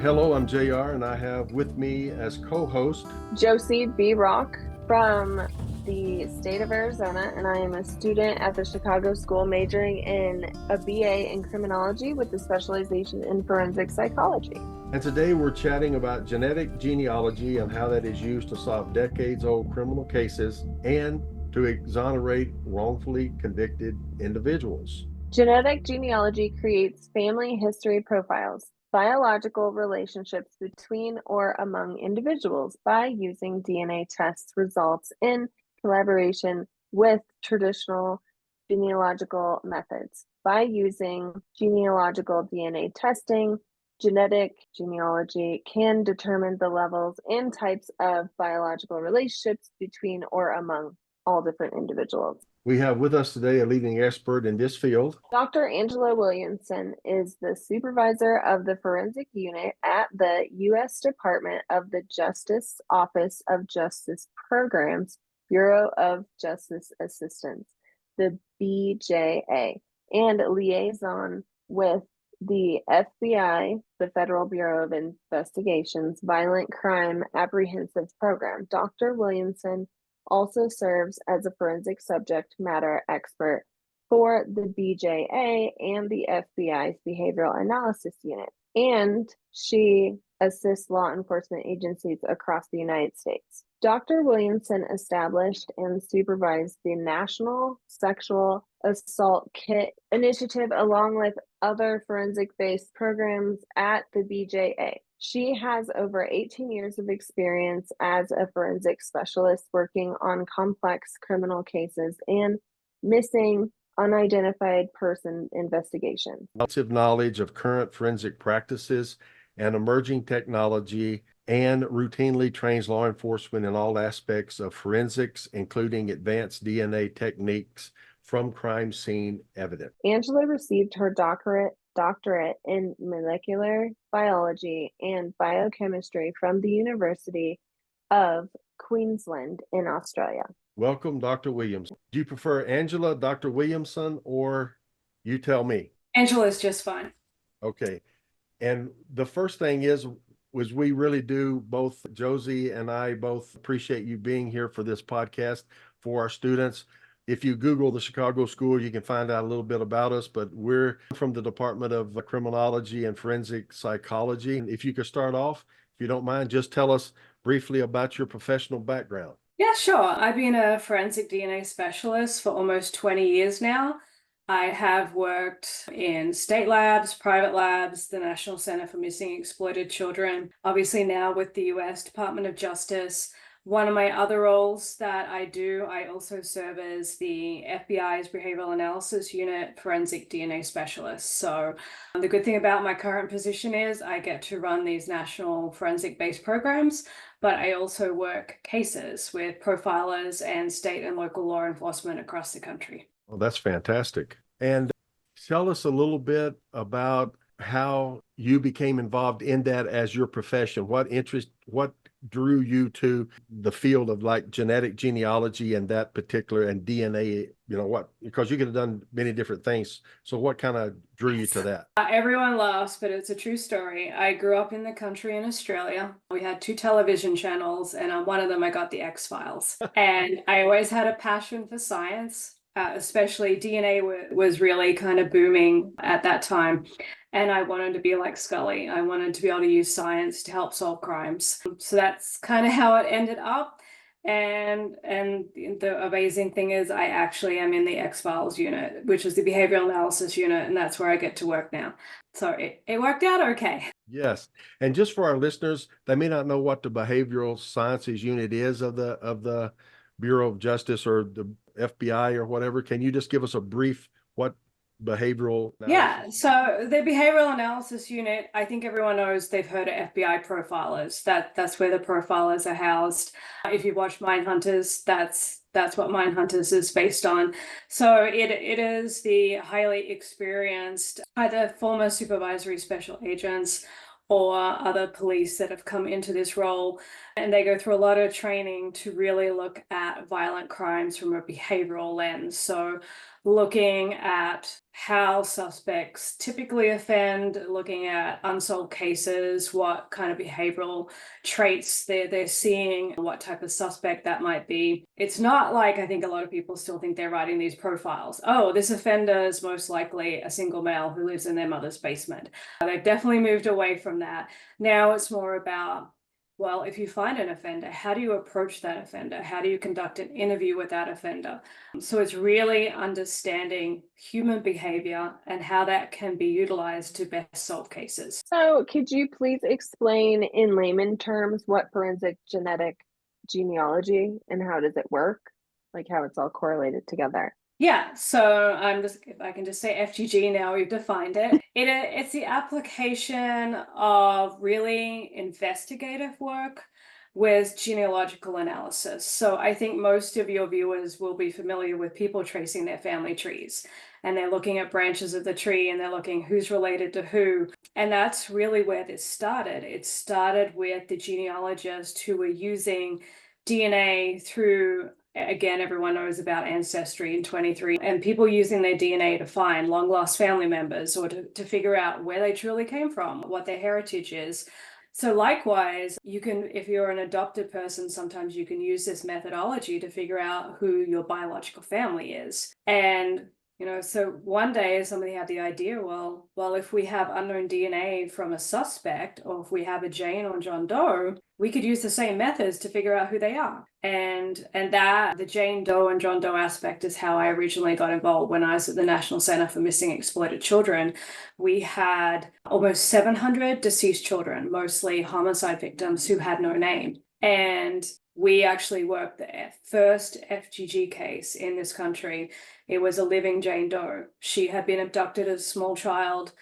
Hello, I'm JR, and I have with me as co-host Josie Brock from the state of Arizona, and I am a student at the Chicago School majoring in a BA in Criminology with a specialization in forensic psychology. And today we're chatting about genetic genealogy and how that is used to solve decades-old criminal cases and to exonerate wrongfully convicted individuals. Genetic genealogy creates family history profiles, biological relationships between or among individuals by using DNA test results in collaboration with traditional genealogical methods. By using genealogical DNA testing, genetic genealogy can determine the levels and types of biological relationships between or among all different individuals. We have with us today a leading expert in this field. Dr. Angela Williamson is the supervisor of the forensic unit at the U.S. Department of the Justice Office of Justice Programs, Bureau of Justice Assistance, the BJA, and liaison with the FBI, the Federal Bureau of Investigation's Violent Crime Apprehensive Program. Dr. Williamson also serves as a forensic subject matter expert for the BJA and the FBI's Behavioral Analysis Unit, and she assists law enforcement agencies across the United States. Dr. Williamson established and supervised the National Sexual Assault Kit Initiative along with other forensic-based programs at the BJA. She has over 18 years of experience as a forensic specialist working on complex criminal cases and missing unidentified person investigations. Relative knowledge of current forensic practices and emerging technology, and routinely trains law enforcement in all aspects of forensics, including advanced DNA techniques from crime scene evidence. Angela received her doctorate in molecular biology and biochemistry from the University of Queensland in Australia. Welcome, Dr. Williamson. Do you prefer Angela, Dr. Williamson, or you tell me? Angela is just fine. Okay. And the first thing is we really do, both Josie and I both appreciate you being here for this podcast for our students. If you Google the Chicago School, you can find out a little bit about us, but we're from the Department of Criminology and Forensic Psychology. If you could start off, if you don't mind, just tell us briefly about your professional background. Yeah, sure. I've been a forensic DNA specialist for almost 20 years now. I have worked in state labs, private labs, the National Center for Missing and Exploited Children, obviously now with the U.S. Department of Justice. One of my other roles that I also serve as the FBI's Behavioral Analysis Unit Forensic DNA Specialist. So the good thing about my current position is I get to run these national forensic-based programs, but I also work cases with profilers and state and local law enforcement across the country. Well, that's fantastic. And tell us a little bit about how you became involved in that as your profession. What drew you to the field of like genetic genealogy and that particular and DNA, because you could have done many different things. So what kind of drew you to that? Everyone laughs, but it's a true story. I grew up in the country in Australia. We had 2 television channels, and on one of them I got the X-Files. And I always had a passion for science. Especially DNA was really kind of booming at that time. And I wanted to be like Scully. I wanted to be able to use science to help solve crimes. So that's kind of how it ended up. And the amazing thing is I actually am in the X-Files unit, which is the Behavioral Analysis Unit, and that's where I get to work now. So it worked out okay. Yes. And just for our listeners, they may not know what the Behavioral Sciences Unit is of the Bureau of Justice or the FBI or whatever. Can you just give us a brief what behavioral analysis? Yeah, so the Behavioral Analysis Unit, I think everyone knows, they've heard of FBI profilers. That's where the profilers are housed. If you watch Mindhunters, that's what Mindhunters is based on. So it is the highly experienced, either former supervisory special agents or other police that have come into this role, and they go through a lot of training to really look at violent crimes from a behavioral lens. So looking at how suspects typically offend, looking at unsolved cases, what kind of behavioral traits they're seeing, what type of suspect that might be. It's not like, I think a lot of people still think they're writing these profiles. Oh, this offender is most likely a single male who lives in their mother's basement. They've definitely moved away from that. Now it's more about, well, if you find an offender, how do you approach that offender? How do you conduct an interview with that offender? So it's really understanding human behavior and how that can be utilized to best solve cases. So could you please explain in layman terms what forensic genetic genealogy and how does it work? Like how it's all correlated together. Yeah, so if I can just say FGG now, we've defined it. It's the application of really investigative work with genealogical analysis. So I think most of your viewers will be familiar with people tracing their family trees, and they're looking at branches of the tree and they're looking who's related to who. And that's really where this started. It started with the genealogists who were using DNA through, again, everyone knows about Ancestry and 23, and people using their DNA to find long lost family members or to figure out where they truly came from, what their heritage is. So likewise, you can, if you're an adopted person, sometimes you can use this methodology to figure out who your biological family is. And so one day somebody had the idea, well, if we have unknown DNA from a suspect, or if we have a Jane or John Doe, we could use the same methods to figure out who they are. And that the Jane Doe and John Doe aspect is how I originally got involved when I was at the National Center for Missing and Exploited Children. We had almost 700 deceased children, mostly homicide victims who had no name. And we actually worked the first FGG case in this country. It was a living Jane Doe. She had been abducted as a small child.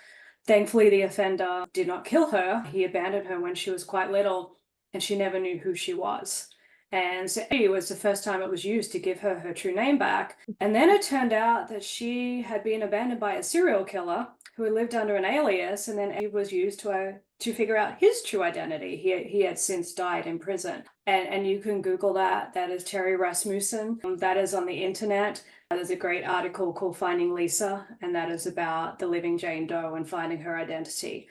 Thankfully, the offender did not kill her. He abandoned her when she was quite little, and she never knew who she was. And so it was the first time it was used to give her her true name back. And then it turned out that she had been abandoned by a serial killer who had lived under an alias, and then it was used to figure out his true identity. He had since died in prison. And you can Google that. That is Terry Rasmussen. That is on the internet. There's a great article called Finding Lisa, and that is about the living Jane Doe and finding her identity.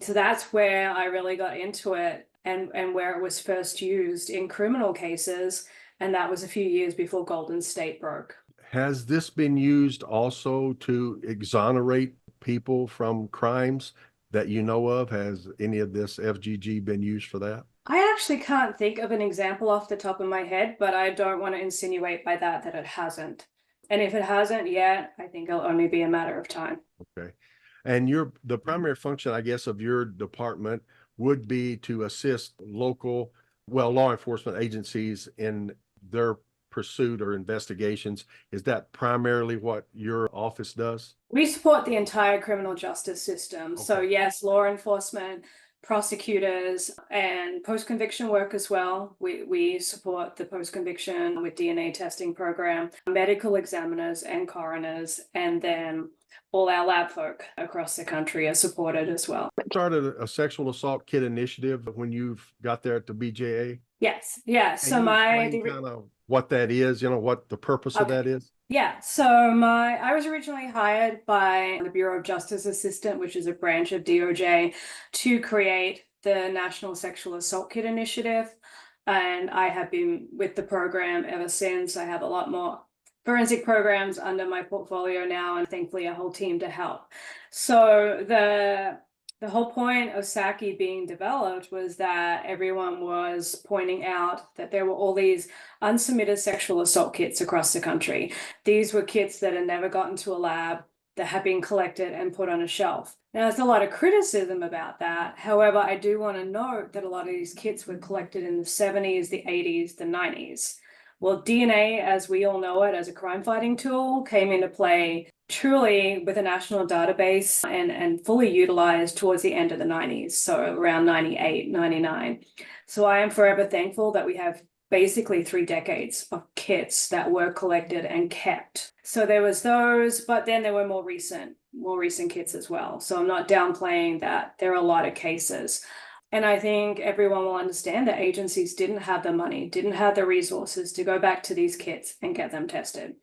So that's where I really got into it, and where it was first used in criminal cases. And that was a few years before Golden State broke. Has this been used also to exonerate people from crimes that you know of? Has any of this FGG been used for that? I actually can't think of an example off the top of my head, but I don't want to insinuate by that it hasn't. And if it hasn't yet, I think it'll only be a matter of time. Okay. And the primary function, I guess, of your department would be to assist local, law enforcement agencies in their pursuit or investigations. Is that primarily what your office does? We support the entire criminal justice system. Okay. So yes, law enforcement, prosecutors, and post-conviction work as well. We support the post-conviction with DNA testing program, medical examiners and coroners, and then all our lab folk across the country are supported as well. Started a sexual assault kit initiative when you've got there at the BJA? Yes. Yeah. So kind of what that is, what the purpose of that is? Yeah, so I was originally hired by the Bureau of Justice Assistant, which is a branch of DOJ, to create the National Sexual Assault Kit Initiative. And I have been with the program ever since. I have a lot more forensic programs under my portfolio now, and thankfully a whole team to help. So the whole point of SAKI being developed was that everyone was pointing out that there were all these unsubmitted sexual assault kits across the country. These were kits that had never gotten to a lab, that had been collected and put on a shelf. Now, there's a lot of criticism about that. However, I do want to note that a lot of these kits were collected in the 70s, the 80s, the 90s. Well, DNA, as we all know it, as a crime-fighting tool, came into play truly with a national database and fully utilized towards the end of the 90s, so around 98, 99. So I am forever thankful that we have basically 3 decades of kits that were collected and kept. So there was those, but then there were more recent kits as well. So I'm not downplaying that. There are a lot of cases. And I think everyone will understand that agencies didn't have the money, didn't have the resources to go back to these kits and get them tested.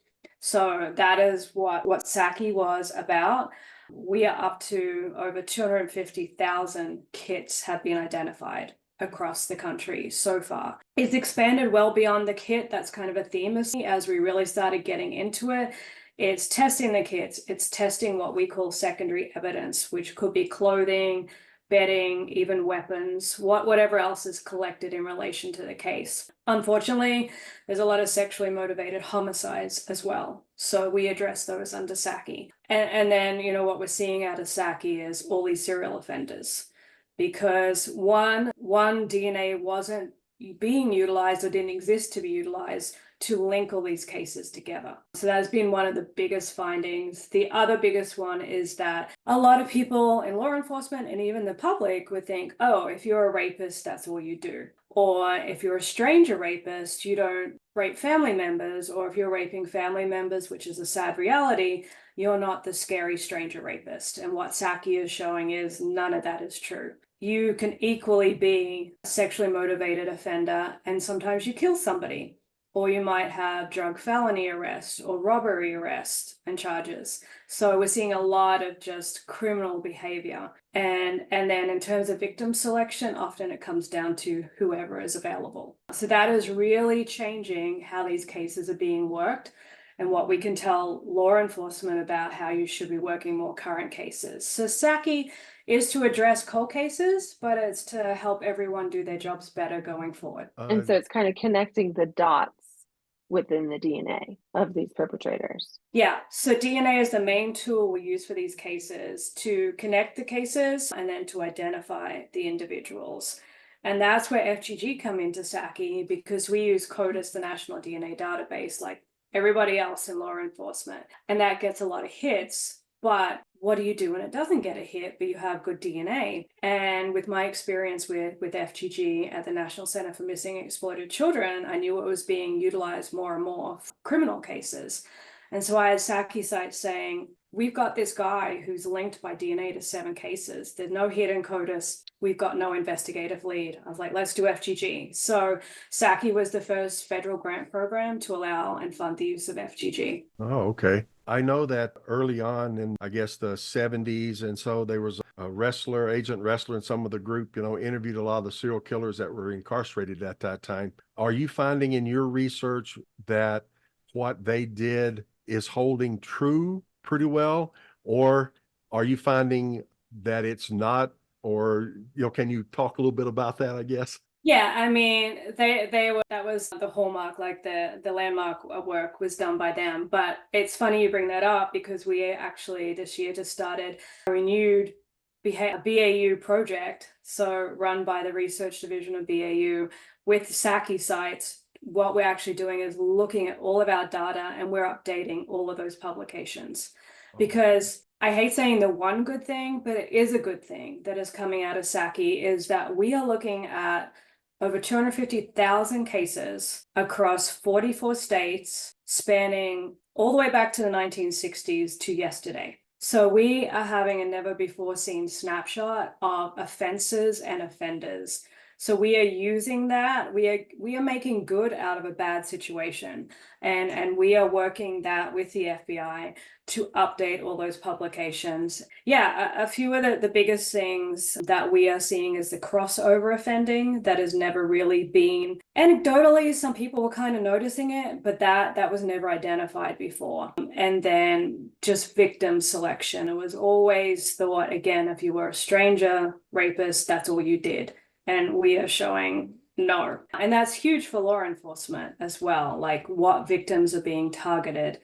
So that is what SAKI was about. We are up to over 250,000 kits have been identified across the country so far. It's expanded well beyond the kit. That's kind of a theme as we really started getting into it. It's testing the kits. It's testing what we call secondary evidence, which could be clothing, bedding, even weapons, whatever else is collected in relation to the case. Unfortunately, there's a lot of sexually motivated homicides as well. So we address those under SAKI. And then, what we're seeing out of SAKI is all these serial offenders. Because one DNA wasn't being utilized or didn't exist to be utilized to link all these cases together. So that's been one of the biggest findings. The other biggest one is that a lot of people in law enforcement and even the public would think, oh, if you're a rapist, that's all you do. Or if you're a stranger rapist, you don't rape family members. Or if you're raping family members, which is a sad reality, you're not the scary stranger rapist. And what SAKI is showing is none of that is true. You can equally be a sexually motivated offender, and sometimes you kill somebody. Or you might have drug felony arrest or robbery arrest and charges. So we're seeing a lot of just criminal behavior. And then in terms of victim selection, often it comes down to whoever is available. So that is really changing how these cases are being worked and what we can tell law enforcement about how you should be working more current cases. So SAKI is to address cold cases, but it's to help everyone do their jobs better going forward. And so it's kind of connecting the dots within the DNA of these perpetrators. Yeah, so DNA is the main tool we use for these cases to connect the cases and then to identify the individuals. And that's where FGG come into SAKI, because we use CODIS, the National DNA Database, like everybody else in law enforcement. And that gets a lot of hits. But what do you do when it doesn't get a hit, but you have good DNA? And with my experience with FGG at the National Center for Missing and Exploited Children, I knew it was being utilized more and more for criminal cases. And so I had SAKI sites saying, we've got this guy who's linked by DNA to 7 cases. There's no hit in CODIS. We've got no investigative lead. I was like, let's do FGG. So SAKI was the first federal grant program to allow and fund the use of FGG. Oh, okay. I know that early on in, I guess, the 70s, and so there was a wrestler, agent wrestler, and some of the group, interviewed a lot of the serial killers that were incarcerated at that time. Are you finding in your research that what they did is holding true pretty well, or are you finding that it's not? Or, can you talk a little bit about that, I guess? Yeah, I mean, they were, that was the hallmark, like the landmark work was done by them. But it's funny you bring that up, because we actually this year just started a renewed BAU project, so run by the research division of BAU with SAKI sites. What we're actually doing is looking at all of our data, and we're updating all of those publications. Because I hate saying the one good thing, but it is a good thing that is coming out of SAKI, is that we are looking at over 250,000 cases across 44 states, spanning all the way back to the 1960s to yesterday. So we are having a never before seen snapshot of offenses and offenders. So we are using that. We are making good out of a bad situation, and we are working that with the FBI to update all those publications. Yeah, a few of the biggest things that we are seeing is the crossover offending that has never really been. Anecdotally, some people were kind of noticing it, but that was never identified before. And then just victim selection. It was always thought, again, if you were a stranger rapist, that's all you did. And we are showing no. And that's huge for law enforcement as well, like what victims are being targeted.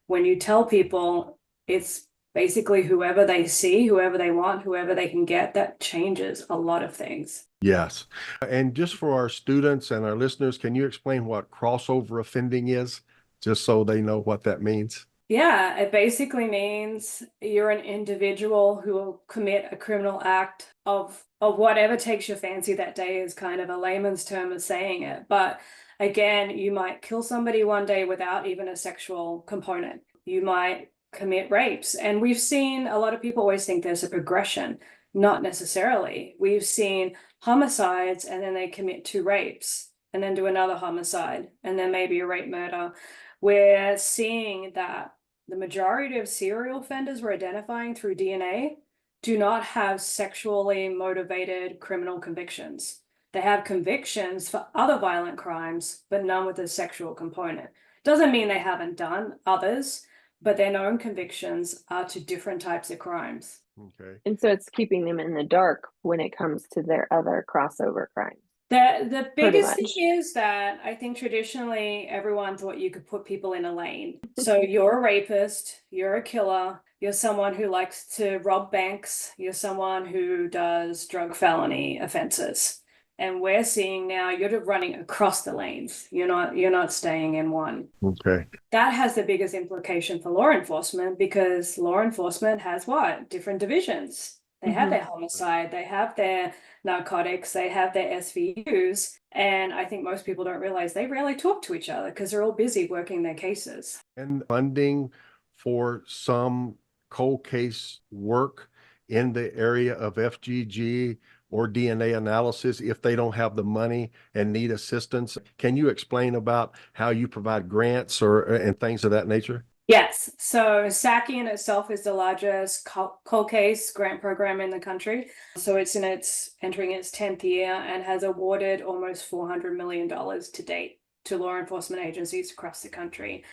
When you tell people it's basically whoever they see, whoever they want, whoever they can get, that changes a lot of things. Yes. And just for our students and our listeners, can you explain what crossover offending is, just so they know what that means? Yeah, it basically means you're an individual who will commit a criminal act of whatever takes your fancy that day, is kind of a layman's term of saying it. But again, you might kill somebody one day without even a sexual component. You might commit rapes. And we've seen a lot of people always think there's a progression. Not necessarily. We've seen homicides, and then they commit 2 rapes and then do another homicide and then maybe a rape murder. We're seeing that the majority of serial offenders we're identifying through DNA do not have sexually motivated criminal convictions. They have convictions for other violent crimes, but none with a sexual component. Doesn't mean they haven't done others, but their known convictions are to different types of crimes. Okay. And so it's keeping them in the dark when it comes to their other crossover crimes. The Pretty biggest thing much. is that I think traditionally everyone thought you could put people in a lane. So you're a rapist, you're a killer, you're someone who likes to rob banks, you're someone who does drug felony offenses. And we're seeing now you're running across the lanes. You're not staying in one. Okay. That has the biggest implication for law enforcement, because law enforcement has what? Different divisions. They have their homicide, they have their narcotics, they have their SVUs. And I think most people don't realize they rarely talk to each other because they're all busy working their cases. And funding for some cold case work in the area of FGG or DNA analysis if they don't have the money and need assistance. Can you explain about how you provide grants and things of that nature? Yes, so SAKI in itself is the largest cold case grant program in the country. So it's entering its 10th year and has awarded almost $400 million to date to law enforcement agencies across the country.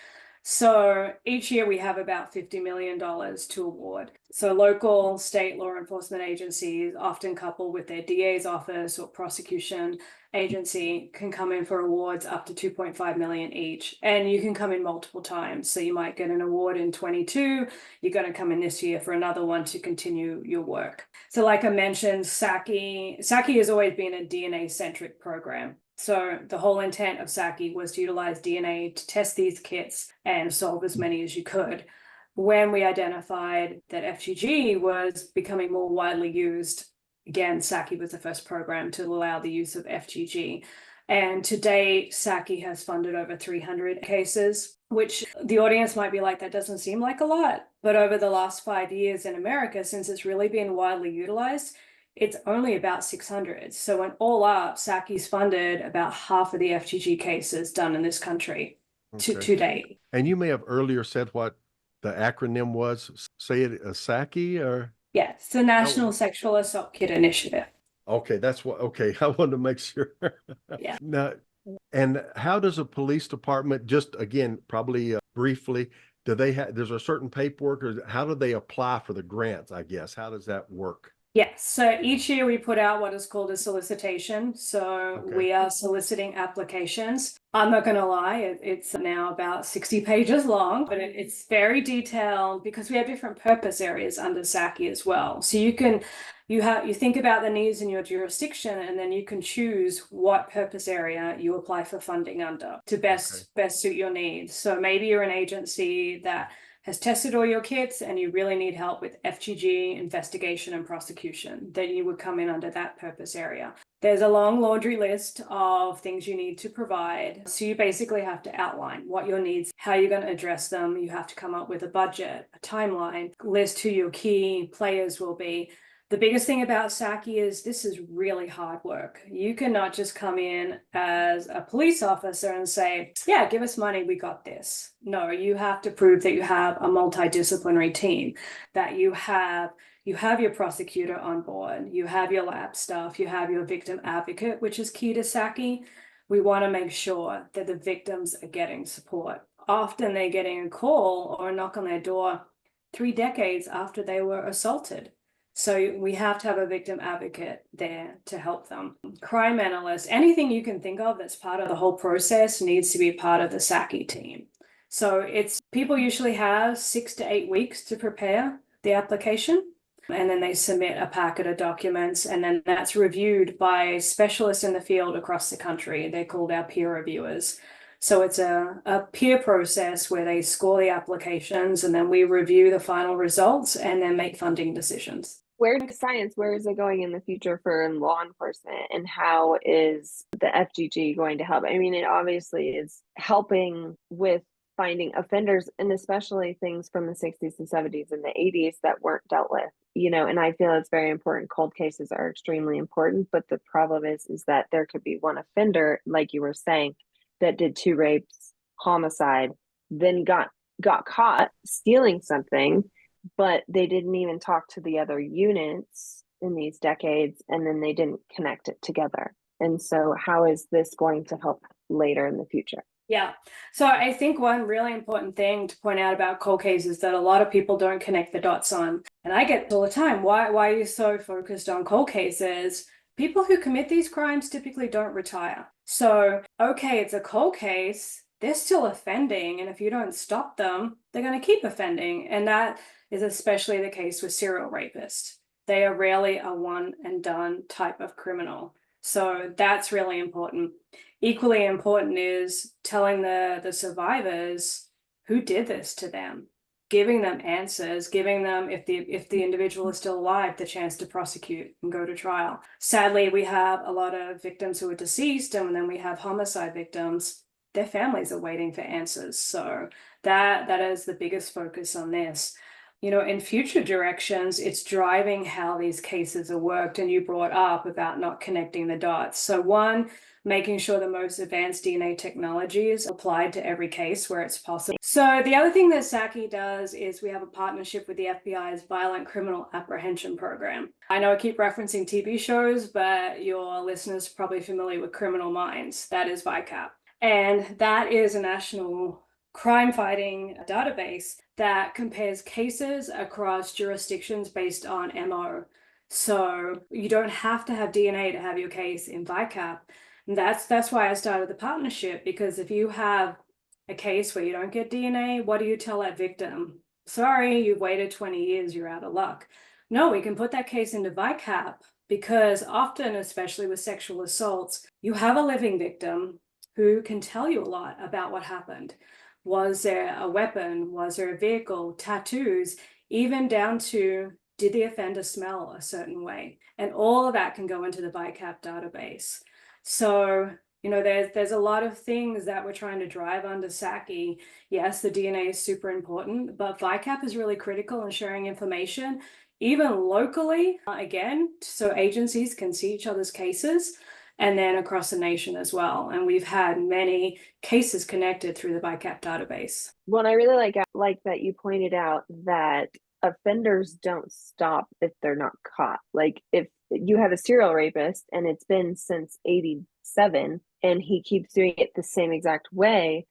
So each year we have about $50 million to award. So local, state law enforcement agencies, often coupled with their DA's office or prosecution agency, can come in for awards up to 2.5 million each. And you can come in multiple times. So you might get an award in 22, you're going to come in this year for another one to continue your work. So like I mentioned, SAKI has always been a DNA-centric program. So the whole intent of SAKI was to utilize DNA to test these kits and solve as many as you could. When we identified that FGG was becoming more widely used, again, SAKI was the first program to allow the use of FGG. And to date, SAKI has funded over 300 cases, which the audience might be like, that doesn't seem like a lot. But over the last 5 years in America, since it's really been widely utilized, it's only about 600. So when all up, SAKI's funded about half of the FGG cases done in this country to date. And you may have earlier said what the acronym was. Say it, SAKI or? Yeah, it's the National Sexual Assault Kit Initiative. Okay, that's what, okay. I wanted to make sure. Yeah. Now, and how does a police department, just again, probably briefly, do they have, there's a certain paperwork, or how do they apply for the grants, I guess? How does that work? Yes, so each year we put out what is called a solicitation. So we are soliciting applications. I'm not going to lie, it's now about 60 pages long, but it's very detailed because we have different purpose areas under SAKI as well. So you think about the needs in your jurisdiction, and then you can choose what purpose area you apply for funding under to best suit your needs. So maybe you're an agency that has tested all your kits and you really need help with FGG investigation and prosecution, then you would come in under that purpose area. There's a long laundry list of things you need to provide. So you basically have to outline what your needs, how you're going to address them. You have to come up with a budget, a timeline, list who your key players will be. The biggest thing about SAKI is this is really hard work. You cannot just come in as a police officer and say, yeah, give us money, we got this. No, you have to prove that you have a multidisciplinary team, that you have your prosecutor on board, you have your lab staff, you have your victim advocate, which is key to SAKI. We want to make sure that the victims are getting support. Often they're getting a call or a knock on their door 3 decades after they were assaulted. So we have to have a victim advocate there to help them. Crime analyst, anything you can think of that's part of the whole process needs to be part of the SAKI team. So people usually have 6 to 8 weeks to prepare the application, and then they submit a packet of documents, and then that's reviewed by specialists in the field across the country. They're called our peer reviewers. So it's a peer process where they score the applications, and then we review the final results and then make funding decisions. Where is it going in the future for law enforcement, and how is the FGG going to help? I mean, it obviously is helping with finding offenders, and especially things from the 60s and 70s and the 80s that weren't dealt with, and I feel it's very important. Cold cases are extremely important, but the problem is that there could be one offender, like you were saying, that did 2 rapes, homicide, then got caught stealing something, but they didn't even talk to the other units in these decades, and then they didn't connect it together. And so how is this going to help later in the future? Yeah. So I think one really important thing to point out about cold cases that a lot of people don't connect the dots on, and I get all the time, why are you so focused on cold cases? People who commit these crimes typically don't retire. So, okay, it's a cold case, they're still offending, and if you don't stop them, they're going to keep offending. And that is especially the case with serial rapists. They are rarely a one and done type of criminal. So that's really important. Equally important is telling the survivors who did this to them, giving them answers, giving them, if the individual is still alive, the chance to prosecute and go to trial. Sadly, we have a lot of victims who are deceased, and then we have homicide victims. Their families are waiting for answers. So that is the biggest focus on this. You know, in future directions, it's driving how these cases are worked. And you brought up about not connecting the dots. So one, making sure the most advanced DNA technology is applied to every case where it's possible. So the other thing that SAKI does is we have a partnership with the FBI's Violent Criminal Apprehension Program. I know I keep referencing TV shows, but your listeners are probably familiar with Criminal Minds. That is VICAP. And that is a national crime fighting database that compares cases across jurisdictions based on MO. So you don't have to have DNA to have your case in VICAP. And that's why I started the partnership, because if you have a case where you don't get DNA, what do you tell that victim? Sorry, you've waited 20 years, you're out of luck. No, we can put that case into VICAP, because often, especially with sexual assaults, you have a living victim who can tell you a lot about what happened. Was there a weapon? Was there a vehicle? Tattoos? Even down to, did the offender smell a certain way? And all of that can go into the VICAP database. So, you know, there's a lot of things that we're trying to drive under SAKI. Yes, the DNA is super important, but VICAP is really critical in sharing information, even locally, again, so agencies can see each other's cases, and then across the nation as well. And we've had many cases connected through the VICAP database. Well, I really like that you pointed out that offenders don't stop if they're not caught. Like if you have a serial rapist and it's been since 87 and he keeps doing it the same exact way,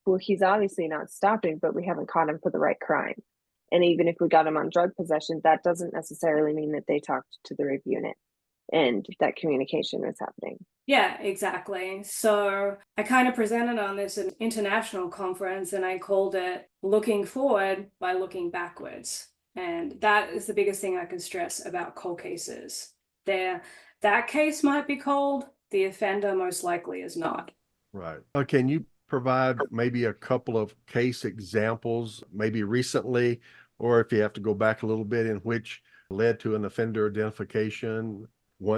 well, he's obviously not stopping, but we haven't caught him for the right crime. And even if we got him on drug possession, that doesn't necessarily mean that they talked to the rape unit and that communication was happening. Yeah, exactly. So I kind of presented on this at an international conference, and I called it Looking Forward by Looking Backwards. And that is the biggest thing I can stress about cold cases. That case might be cold, the offender most likely is not. Right. Can you provide maybe a couple of case examples, maybe recently, or if you have to go back a little bit, in which led to an offender identification?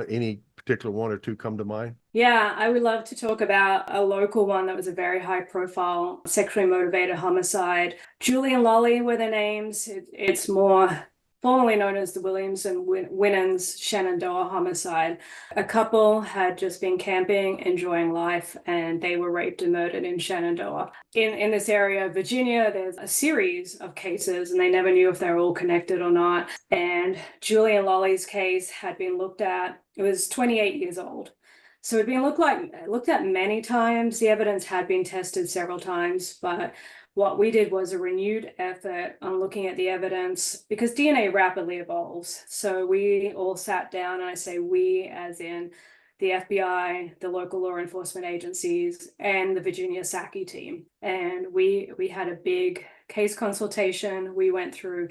Any particular one or two come to mind? Yeah, I would love to talk about a local one that was a very high profile sexually motivated homicide. Julie and Lolly were their names. It's more formerly known as the Williamson Winans Shenandoah homicide. A couple had just been camping, enjoying life, and they were raped and murdered in Shenandoah. In this area of Virginia, there's a series of cases, and they never knew if they were all connected or not. And Julie and Lolly's case had been looked at. It was 28 years old. So it'd been looked at many times. The evidence had been tested several times, but what we did was a renewed effort on looking at the evidence, because DNA rapidly evolves. So we all sat down, and I say we as in the FBI, the local law enforcement agencies, and the Virginia SAKI team. And we had a big case consultation. We went through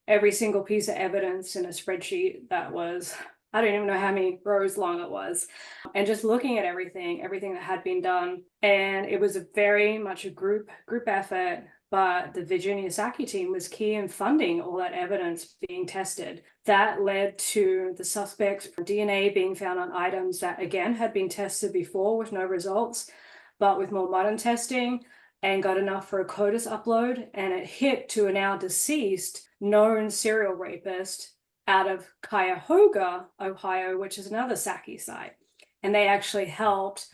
every single piece of evidence in a spreadsheet that was, I don't even know how many rows long it was, and just looking at everything that had been done. And it was very much a group effort, but the Virginia SAKI team was key in funding all that evidence being tested. That led to the suspect's DNA being found on items that, again, had been tested before with no results, but with more modern testing, and got enough for a CODIS upload, and it hit to a now deceased known serial rapist out of Cuyahoga, Ohio, which is another SAKI site. And they actually helped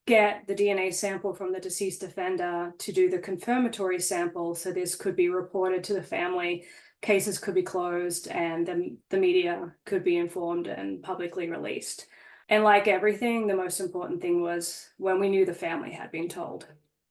get the DNA sample from the deceased offender to do the confirmatory sample. So this could be reported to the family, cases could be closed, and the media could be informed and publicly released. And like everything, the most important thing was when we knew the family had been told.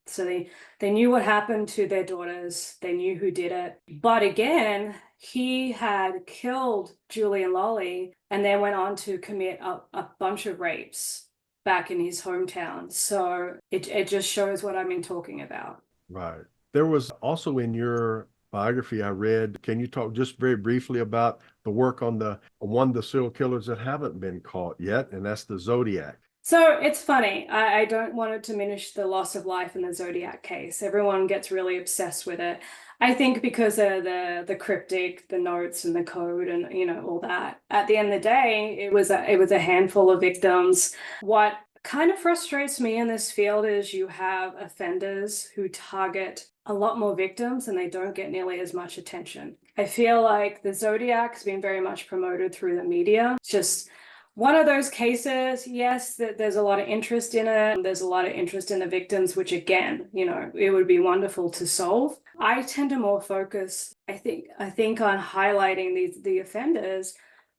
So they knew what happened to their daughters, they knew who did it. But again, he had killed Julie and Lolly and then went on to commit a bunch of rapes back in his hometown. So it just shows what I've been talking about. Right. There was also in your biography I read, can you talk just very briefly about the work on one of the serial killers that haven't been caught yet, and that's the Zodiac? So it's funny. I don't want to diminish the loss of life in the Zodiac case. Everyone gets really obsessed with it. I think because of the cryptic, the notes and the code and all that. At the end of the day, it was a handful of victims. What kind of frustrates me in this field is you have offenders who target a lot more victims and they don't get nearly as much attention. I feel like the Zodiac has been very much promoted through the media. It's just one of those cases, yes, that there's a lot of interest in it. There's a lot of interest in the victims, which again, it would be wonderful to solve. I tend to more focus, I think on highlighting the offenders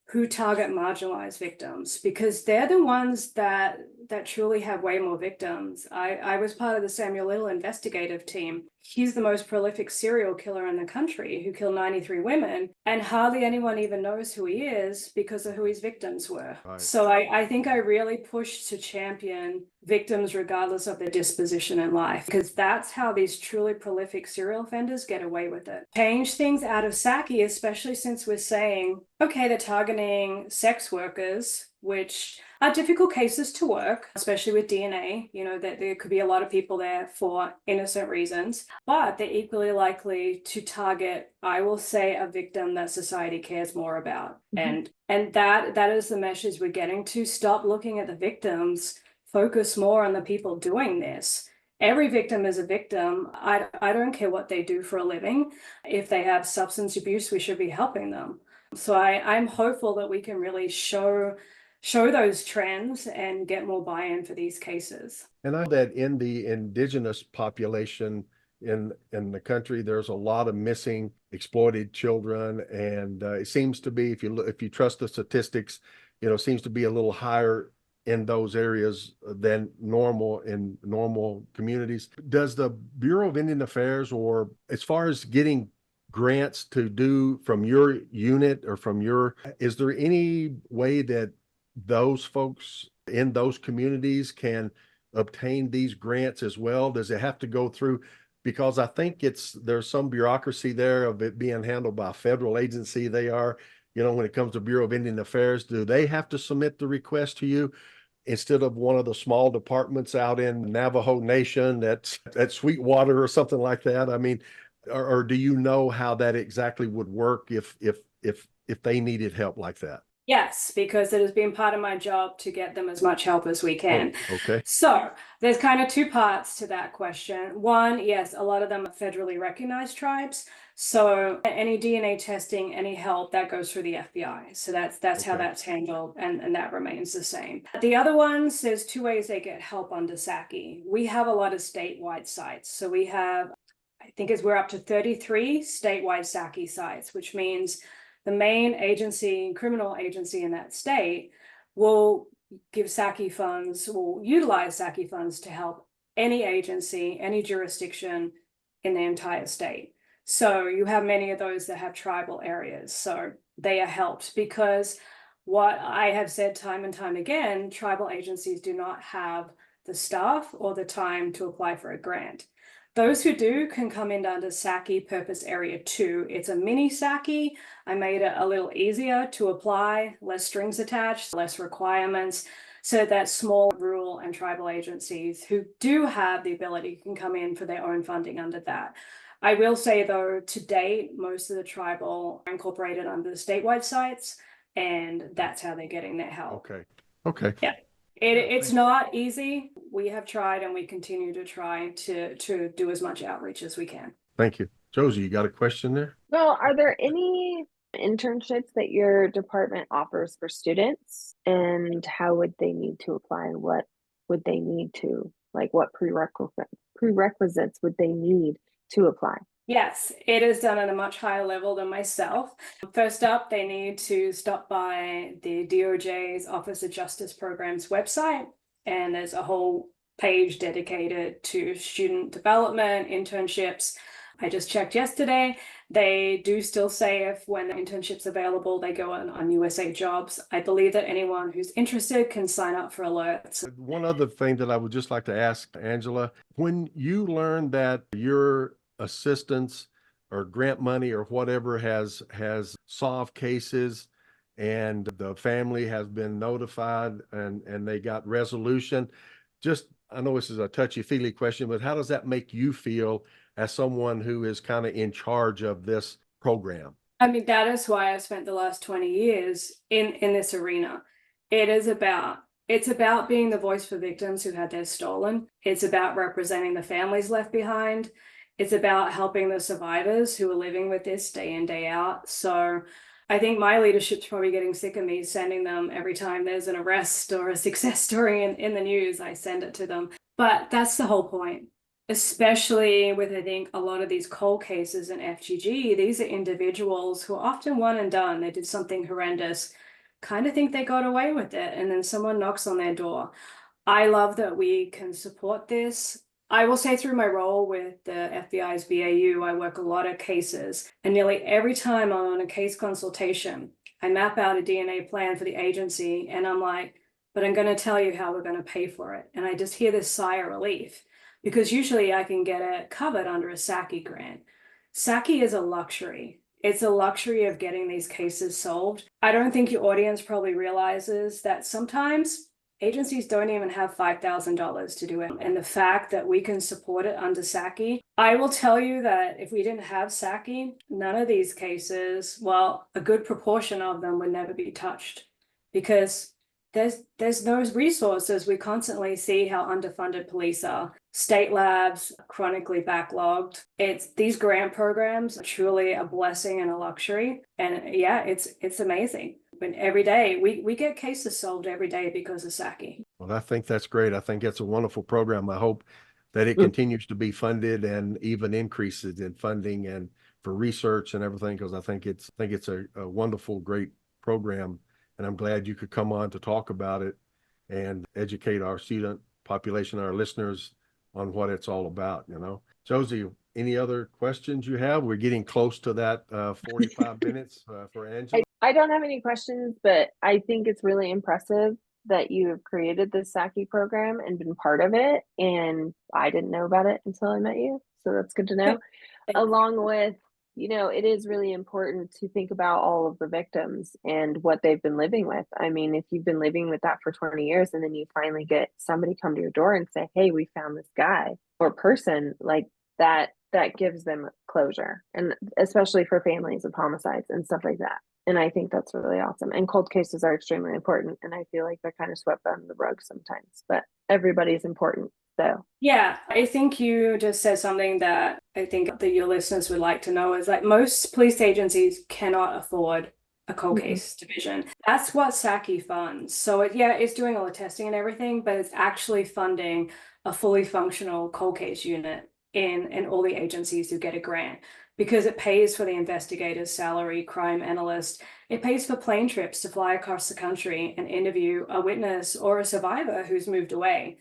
who target marginalized victims, because they're the ones that truly have way more victims. I was part of the Samuel Little investigative team. He's the most prolific serial killer in the country who killed 93 women, and hardly anyone even knows who he is because of who his victims were. Right. So I think I really pushed to champion victims regardless of their disposition in life, because that's how these truly prolific serial offenders get away with it. Change things out of SAKI, especially since we're saying, okay, they're targeting sex workers, which are difficult cases to work, especially with DNA. That there could be a lot of people there for innocent reasons, but they're equally likely to target, I will say, a victim that society cares more about. Mm-hmm. And that is the message we're getting to. Stop looking at the victims, focus more on the people doing this. Every victim is a victim. I don't care what they do for a living. If they have substance abuse, we should be helping them. So I'm hopeful that we can really show those trends and get more buy-in for these cases. And I know that in the indigenous population in the country, there's a lot of missing, exploited children, and it seems to be, if you trust the statistics, seems to be a little higher in those areas than normal in normal communities. Does the Bureau of Indian Affairs, or as far as getting grants to do from your unit or is there any way that those folks in those communities can obtain these grants as well? Does it have to go through, because I think there's some bureaucracy there of it being handled by a federal agency. They are, when it comes to Bureau of Indian Affairs, do they have to submit the request to you instead of one of the small departments out in Navajo Nation at Sweetwater or something like that? I mean, or do you know how that exactly would work if they needed help like that? Yes, because it has been part of my job to get them as much help as we can. Oh, okay. So there's kind of two parts to that question. One, yes, a lot of them are federally recognized tribes. So any DNA testing, any help, that goes through the FBI. So that's okay. How that's handled, and that remains the same. The other ones, there's two ways they get help under SAKI. We have a lot of statewide sites. So we have, I think we're up to 33 statewide SAKI sites, which means the main agency, criminal agency in that state, will give SAKI funds, will utilize SAKI funds to help any agency, any jurisdiction in the entire state. So you have many of those that have tribal areas. So they are helped, because what I have said time and time again, tribal agencies do not have the staff or the time to apply for a grant. Those who do can come in under SAKI Purpose Area 2. It's a mini SAKI. I made it a little easier to apply, less strings attached, less requirements, so that small rural and tribal agencies who do have the ability can come in for their own funding under that. I will say, though, to date, most of the tribal are incorporated under the statewide sites, and that's how they're getting their help. Okay. Yeah. It's not easy. We have tried, and we continue to try to do as much outreach as we can. Thank you. Josie, you got a question there? Well, are there any internships that your department offers for students, and how would they need to apply, and what would they need to, like what prerequisites would they need to apply? Yes, it is done at a much higher level than myself. First up, they need to stop by the DOJ's Office of Justice Programs website, and there's a whole page dedicated to student development, internships. I just checked yesterday. They do still say if when the internship's available, they go on USA Jobs. I believe that anyone who's interested can sign up for alerts. One other thing that I would just like to ask Angela, when you learned that your assistance or grant money or whatever has solved cases and the family has been notified and they got resolution, just, I know this is a touchy-feely question, but how does that make you feel as someone who is kind of in charge of this program? I mean, that is why I spent the last 20 years in this arena. It's about being the voice for victims who had theirs stolen. It's about representing the families left behind. It's about helping the survivors who are living with this day in, day out. So I think my leadership's probably getting sick of me sending them every time there's an arrest or a success story in the news, I send it to them. But that's the whole point, especially with, I think, a lot of these cold cases in FGG. These are individuals who are often one and done. They did something horrendous, kind of think they got away with it, and then someone knocks on their door. I love that we can support this. I will say through my role with the FBI's BAU, I work a lot of cases, and nearly every time I'm on a case consultation, I map out a DNA plan for the agency, and I'm like, but I'm going to tell you how we're going to pay for it. And I just hear this sigh of relief, because usually I can get it covered under a SAKI grant. SAKI is a luxury. It's a luxury of getting these cases solved. I don't think your audience probably realizes that sometimes agencies don't even have $5,000 to do it. And the fact that we can support it under SAKI, I will tell you that if we didn't have SAKI, none of these cases, well, a good proportion of them would never be touched, because there's no resources. We constantly see how underfunded police are. State labs, chronically backlogged. These grant programs are truly a blessing and a luxury. And yeah, it's amazing. But every day, we get cases solved every day because of SAKI. Well, I think that's great. I think that's a wonderful program. I hope that it continues to be funded and even increases in funding and for research and everything, because I think it's a wonderful, great program. And I'm glad you could come on to talk about it and educate our student population, our listeners, on what it's all about, you know. Josie, any other questions you have? We're getting close to that 45 minutes for Angela. I don't have any questions, but I think it's really impressive that you have created this SAKI program and been part of it. And I didn't know about it until I met you. So that's good to know. Along with, you know, it is really important to think about all of the victims and what they've been living with. I mean, if you've been living with that for 20 years and then you finally get somebody come to your door and say, hey, we found this guy or person, like that gives them closure, and especially for families of homicides and stuff like that. And I think that's really awesome. And cold cases are extremely important. And I feel like they're kind of swept under the rug sometimes, but everybody's important. So yeah, I think you just said something that I think that your listeners would like to know is like most police agencies cannot afford a cold case division. That's what SAKI funds. So it's doing all the testing and everything, but it's actually funding a fully functional cold case unit in all the agencies who get a grant, because it pays for the investigator's salary, crime analyst. It pays for plane trips to fly across the country and interview a witness or a survivor who's moved away.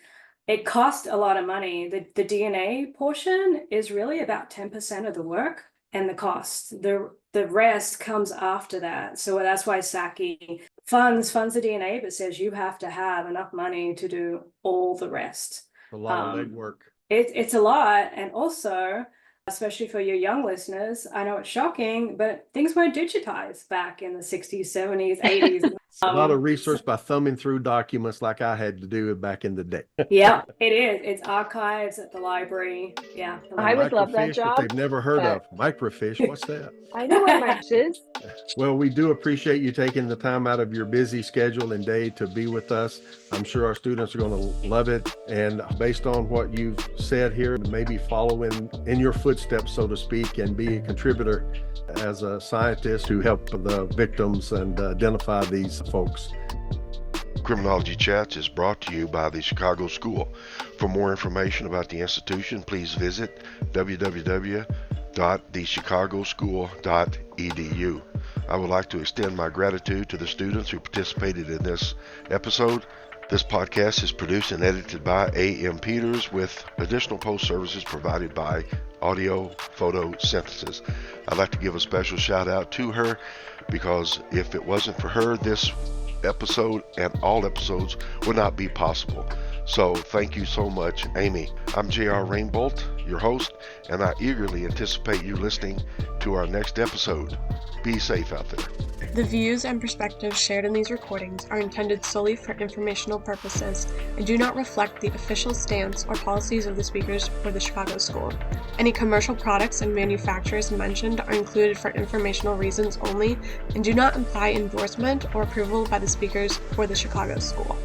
It costs a lot of money. The DNA portion is really about 10% of the work and the cost. The rest comes after that. So that's why SAKI funds the DNA, but says you have to have enough money to do all the rest. A lot of legwork. It's a lot. And also, especially for your young listeners, I know it's shocking, but things weren't digitized back in the 60s, 70s, 80s. A lot of research by thumbing through documents like I had to do back in the day. Yeah, it is. It's archives at the library. Yeah. I would love that job. That they've never heard of. Microfiche, what's that? I know what my is. Well, we do appreciate you taking the time out of your busy schedule and day to be with us. I'm sure our students are going to love it. And based on what you've said here, maybe follow in your footsteps, so to speak, and be a contributor as a scientist who help the victims and identify these folks. Criminology Chats is brought to you by the Chicago School. For more information about the institution, please visit www.thechicagoschool.edu. I would like to extend my gratitude to the students who participated in this episode. This podcast is produced and edited by A.M. Peters with additional post services provided by Audio Photo Synthesis. I'd like to give a special shout out to her because if it wasn't for her, this episode and all episodes would not be possible. So thank you so much, Amy. I'm J.R. Rainbolt, your host, and I eagerly anticipate you listening to our next episode. Be safe out there. The views and perspectives shared in these recordings are intended solely for informational purposes and do not reflect the official stance or policies of the speakers or the Chicago School. Any commercial products and manufacturers mentioned are included for informational reasons only and do not imply endorsement or approval by the speakers or the Chicago School.